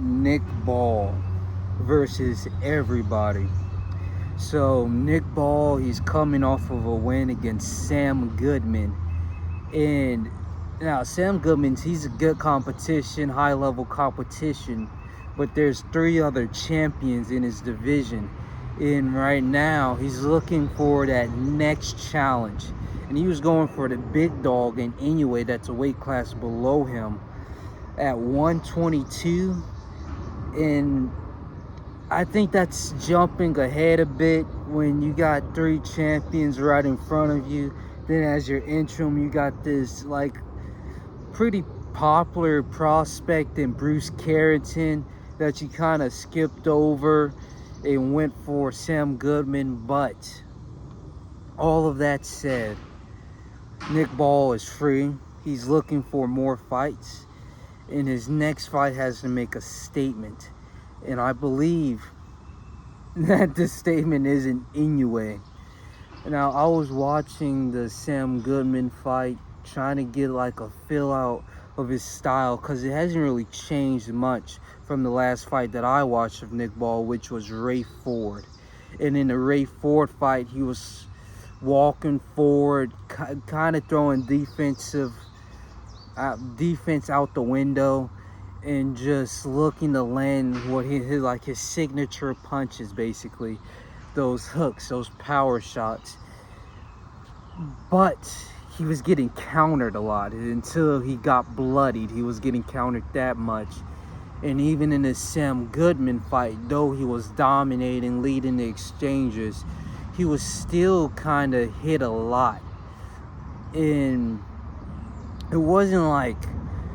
Nick Ball versus Everbody. So Nick Ball, he's coming off of a win against Sam Goodman. And now Sam Goodman's, he's a good competition, high level competition, but there's three other champions in his division. And right now he's looking for that next challenge. And he was going for the big dog in Inoue, that's a weight class below him, at 122. And I think that's jumping ahead a bit when you got three champions right in front of you. Then as your interim, you got this like pretty popular prospect in Bruce Carrington that you kind of skipped over and went for Sam Goodman. But all of that said, Nick Ball is free. He's looking for more fights, and his next fight has to make a statement. And I believe that the statement isn't Inoue. Now, I was watching the Sam Goodman fight, trying to get like a feel out of his style, because it hasn't really changed much from the last fight that I watched of Nick Ball, which was Ray Ford. And in the Ray Ford fight, he was walking forward, kind of throwing defense out the window, and just looking to land what his signature punches, basically those hooks, those power shots. But he was getting countered a lot until he got bloodied. He was getting countered that much. And even in the Sam Goodman fight, though he was dominating, leading the exchanges, he was still kind of hit a lot. And it wasn't like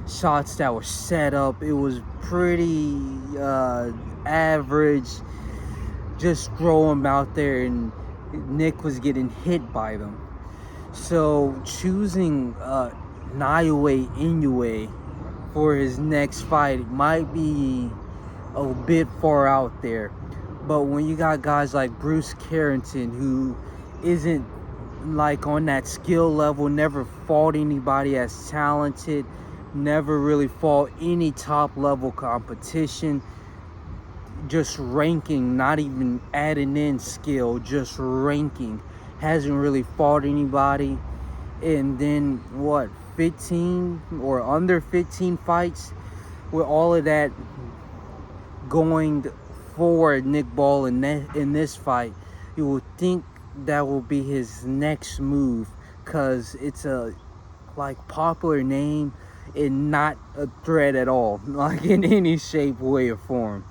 shots that were set up. It was pretty average, just throw him out there, and Nick was getting hit by them. So choosing Naoya Inoue for his next fight might be a bit far out there. But when you got guys like Bruce Carrington, who isn't like on that skill level, never fought anybody as talented, never really fought any top level competition, just ranking, not even adding in skill, just ranking, hasn't really fought anybody. And then what, 15 or under 15 fights, with all of that going for Nick Ball in this fight, you would think that will be his next move, because it's a like popular name and not a threat at all, like in any shape, way, or form.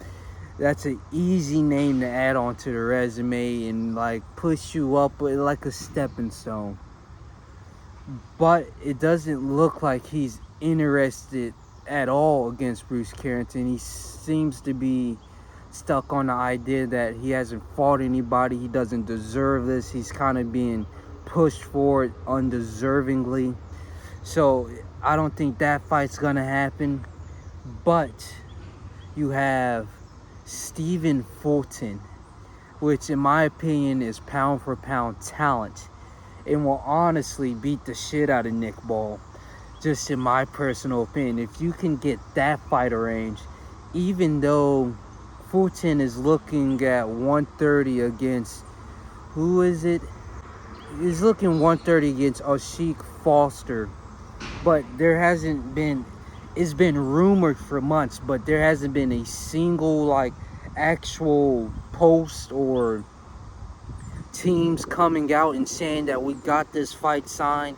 That's an easy name to add on to the resume and like push you up with like a stepping stone. But it doesn't look like he's interested at all against Bruce Carrington. He seems to be stuck on the idea that he hasn't fought anybody, he doesn't deserve this, he's kind of being pushed for it undeservingly. So I don't think that fight's gonna happen. But you have Stephen Fulton, which in my opinion is pound for pound talent, and will honestly beat the shit out of Nick Ball, just in my personal opinion. If you can get that fight arranged, even though Fulton is looking at 130 against, who is it? He's looking 130 against Ashik Foster, but there hasn't been, it's been rumored for months, but there hasn't been a single like actual post or teams coming out and saying that we got this fight signed.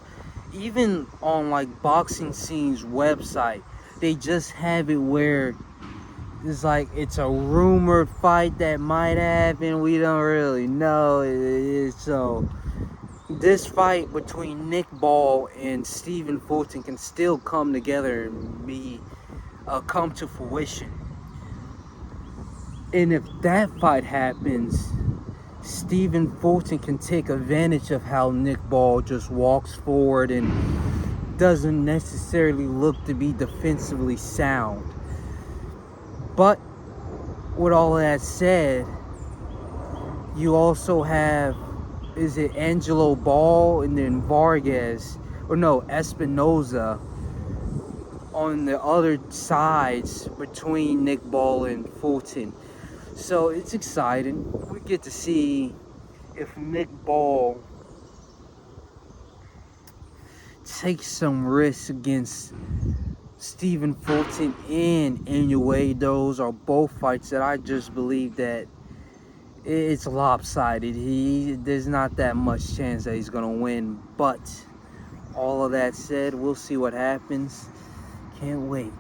Even on like Boxing Scene's website, they just have it where it's like it's a rumored fight that might happen. We don't really know. So this fight between Nick Ball and Stephen Fulton can still come together and be come to fruition. And if that fight happens, Stephen Fulton can take advantage of how Nick Ball just walks forward and doesn't necessarily look to be defensively sound. But with all of that said, you also have, is it Angelo Ball and then Vargas, or no, Espinoza, on the other sides between Nick Ball and Fulton. So it's exciting. We get to see if Nick Ball takes some risks against Stephen Fulton and Inoue. Those are both fights that I just believe that it's lopsided. There's not that much chance that he's gonna win. But all of that said, we'll see what happens. Can't wait.